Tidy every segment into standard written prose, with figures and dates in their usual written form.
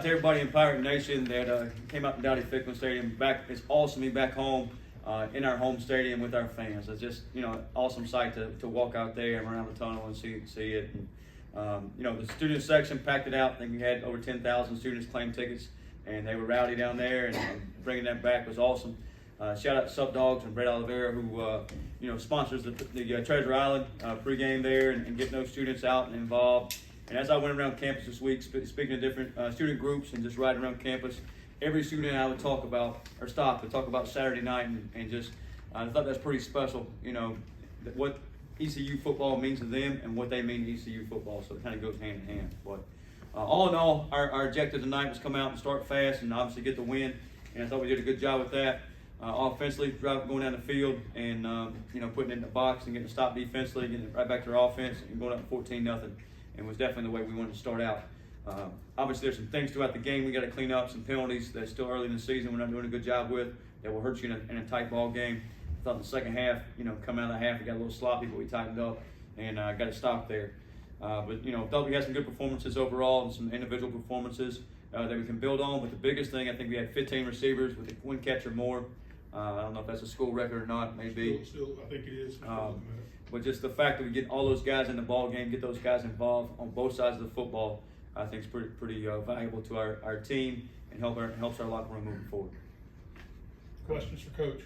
To everybody in Pirate Nation that came out to Dowdy-Ficklen Stadium, it's awesome to be back home in our home stadium with our fans. It's just, an awesome sight to walk out there and around the tunnel and see it. And, the student section packed it out. I think we had over 10,000 students claim tickets, and they were rowdy down there, and bringing that back was awesome. Shout out to Sup Dogs and Brett Oliveira, who sponsors the Treasure Island pregame there and getting those students out and involved. And as I went around campus this week, speaking to different student groups and just riding around campus, every student I would talk about or stop to talk about Saturday night and just I thought that's pretty special. What ECU football means to them and what they mean to ECU football. So it kind of goes hand in hand. But all in all, our objective tonight was come out and start fast and obviously get the win. And I thought we did a good job with that. Offensively, going down the field and putting it in the box and getting a stop defensively, getting it right back to our offense and going up 14-0. And was definitely the way we wanted to start out. Obviously, there's some things throughout the game we got to clean up, some penalties that's still early in the season we're not doing a good job with that will hurt you in a tight ball game. I thought in the second half, coming out of the half, we got a little sloppy, but we tightened up and got it stopped there. But thought we had some good performances overall and some individual performances that we can build on. But the biggest thing, I think we had 15 receivers with one catch or more. I don't know if that's a school record or not, maybe. Still, I think it is. But just the fact that we get all those guys in the ball game, get those guys involved on both sides of the football, I think is pretty valuable to our team and helps our locker room moving forward. Questions for Coach?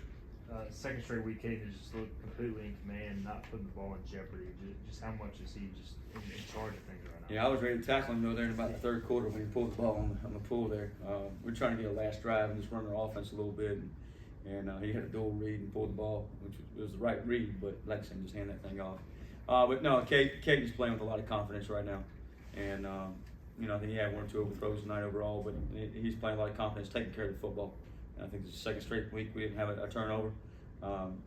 Second straight week, Caden has just looked completely in command, not putting the ball in jeopardy. Just how much is he just in charge of things right now? Yeah, I was ready to tackle him there in about the third quarter when he pulled the ball on the pull there. We're trying to get a last drive and just run our offense a little bit. And he had a dual read and pulled the ball, which was the right read, but like I said, just hand that thing off. But no, Caden's playing with a lot of confidence right now. And, I think he had 1 or 2 overthrows tonight overall, but he's playing a lot of confidence, taking care of the football. And I think it's the second straight week we didn't have a turnover.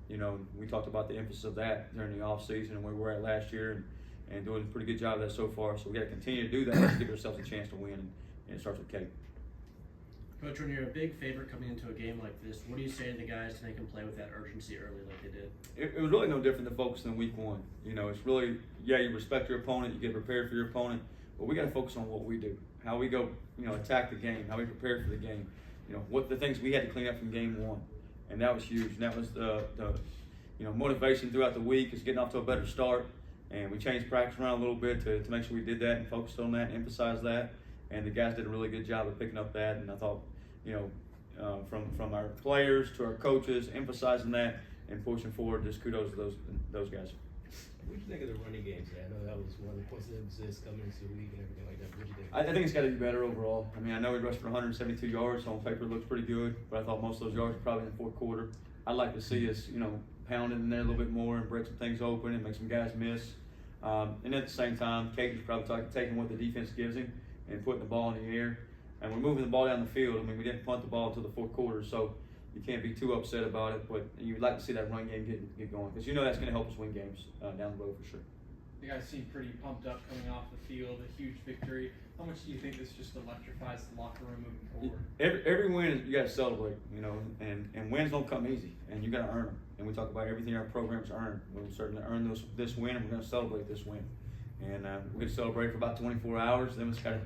We talked about the emphasis of that during the offseason and where we were at last year and doing a pretty good job of that so far. So we got to continue to do that to give ourselves a chance to win, and it starts with Caden. Coach, when you're a big favorite coming into a game like this, what do you say to the guys to make them play with that urgency early like they did? It was really no different than focusing on week one. It's really, you respect your opponent, you get prepared for your opponent, but we got to focus on what we do, how we go, attack the game, how we prepare for the game, what the things we had to clean up from game one. And that was huge. And that was the motivation throughout the week is getting off to a better start. And we changed practice around a little bit to make sure we did that and focused on that and emphasized that. And the guys did a really good job of picking up that. And I thought, from our players to our coaches, emphasizing that and pushing forward, just kudos to those guys. What do you think of the running game today? I know that was one of the points of emphasis coming into the week and everything like that. What do you think? I think it's got to be better overall. I mean, I know we rushed for 172 yards, so on paper it looks pretty good, but I thought most of those yards were probably in the fourth quarter. I'd like to see us, pound in there a little bit more and break some things open and make some guys miss. And at the same time, Caden's probably taking what the defense gives him and putting the ball in the air. And we're moving the ball down the field. I mean, we didn't punt the ball until the fourth quarter, so you can't be too upset about it. But you'd like to see that run game get going because that's going to help us win games down the road for sure. You guys seem pretty pumped up coming off the field, a huge victory. How much do you think this just electrifies the locker room moving forward? Every win, you got to celebrate, and wins don't come easy, and you got to earn them. And we talk about everything our programs earn. We're certainly earn this win, and we're going to celebrate this win. And we're going to celebrate for about 24 hours. Then it's kind of,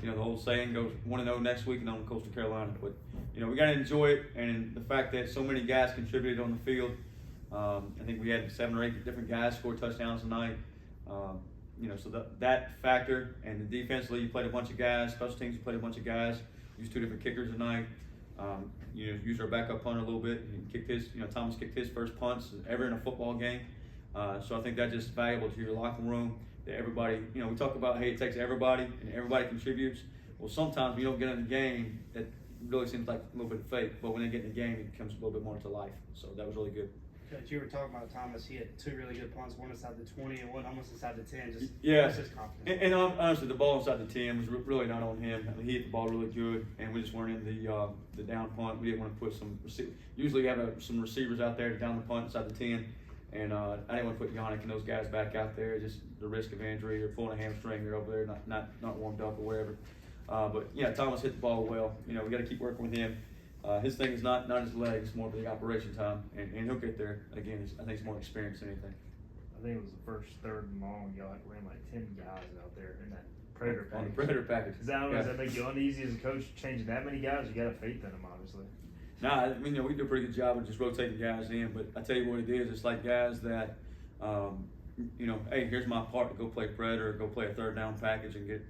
the old saying goes 1-0 next week and on to Coastal Carolina. But, we got to enjoy it, and the fact that so many guys contributed on the field. I think we had 7 or 8 different guys score touchdowns tonight. So that factor, and the defensively, you played a bunch of guys. Special teams, you played a bunch of guys. Used 2 different kickers tonight. Used our backup punter a little bit. He kicked his, Thomas kicked his first punts ever in a football game. So I think that's just valuable to your locker room. That everybody, we talk about, hey, it takes everybody, and everybody contributes. Well, sometimes when you don't get in the game, that really seems like a little bit fake. But when they get in the game, it comes a little bit more to life. So that was really good. Coach, you were talking about Thomas. He had 2 really good punts, one inside the 20 and one almost inside the 10. Just his confidence. And honestly, the ball inside the 10 was really not on him. I mean, he hit the ball really good, and we just weren't in the down punt. We didn't want to put some usually you have some receivers out there to down the punt inside the 10, and I didn't want to put Yannick and those guys back out there. Just the risk of injury or pulling a hamstring. They're over there not warmed up or whatever. But yeah, Thomas hit the ball well. We got to keep working with him. His thing is not his legs, it's more for the operation time, and he'll get there. Again, I think it's more experience than anything. I think it was the first 3rd and long. Y'all ran like 10 guys out there in that Predator on the package. Predator package. Does that, Yeah. does that make you uneasy as a coach changing that many guys? You got to faith in them, obviously. Nah, I mean, we do a pretty good job of just rotating guys in, but I tell you what it is, it's like guys that, hey, here's my part to go play Predator, go play a third down package and get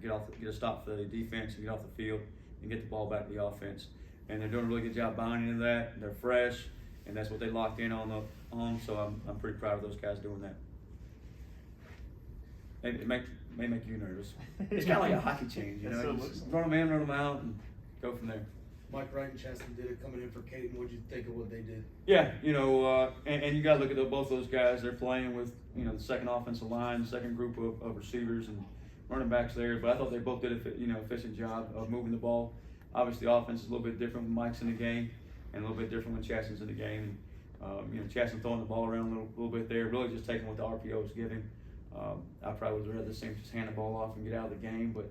a stop for the defense and get off the field and get the ball back to the offense. And they're doing a really good job buying into that. They're fresh, and that's what they locked in on. So I'm pretty proud of those guys doing that. It may make you nervous. It's kind of like a hockey change, you It know. still You looks just like run them in, run them out, and go from there. Mike Wright and Chaston did it coming in for Caden. What'd you think of what they did? Yeah, and you got to look at both those guys. They're playing with the second offensive line, second group of receivers and running backs there. But I thought they both did a efficient job of moving the ball. Obviously, the offense is a little bit different when Mike's in the game, and a little bit different when Chaston's in the game. And Chaston throwing the ball around a little bit there, really just taking what the RPOs give him. I probably would rather see him just hand the ball off and get out of the game, but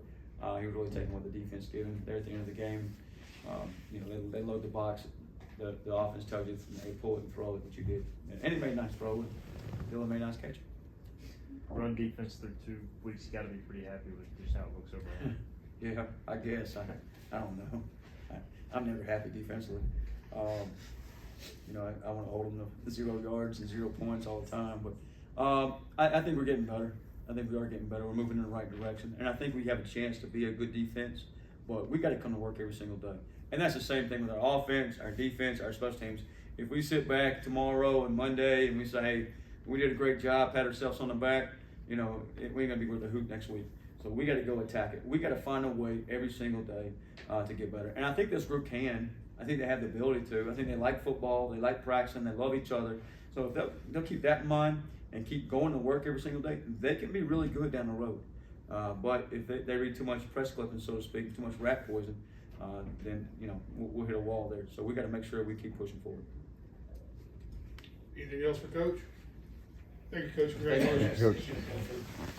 he was really taking what the defense gave him there at the end of the game. They load the box. The offense tells you they pull it and throw it, which you did. And he made a nice throw, and Dylan made a nice catch. Run defense through 2 weeks, you got to be pretty happy with just how it looks overall. Yeah, I guess. I don't know. I'm never happy defensively. I want to hold them to 0 yards and 0 points all the time, but I think we're getting better. I think we are getting better. We're moving in the right direction, and I think we have a chance to be a good defense. But we got to come to work every single day, and that's the same thing with our offense, our defense, our special teams. If we sit back tomorrow and Monday and we say, "Hey, we did a great job," pat ourselves on the back, we ain't gonna be worth a hoot next week. So we got to go attack it. We got to find a way every single day to get better. And I think this group can. I think they have the ability to. I think they like football. They like practicing. They love each other. So if they'll keep that in mind and keep going to work every single day, they can be really good down the road. But if they read too much press clipping, so to speak, too much rat poison, then we'll hit a wall there. So we got to make sure we keep pushing forward. Anything else for Coach? Thank you, Coach. Congratulations. Thank you, Coach.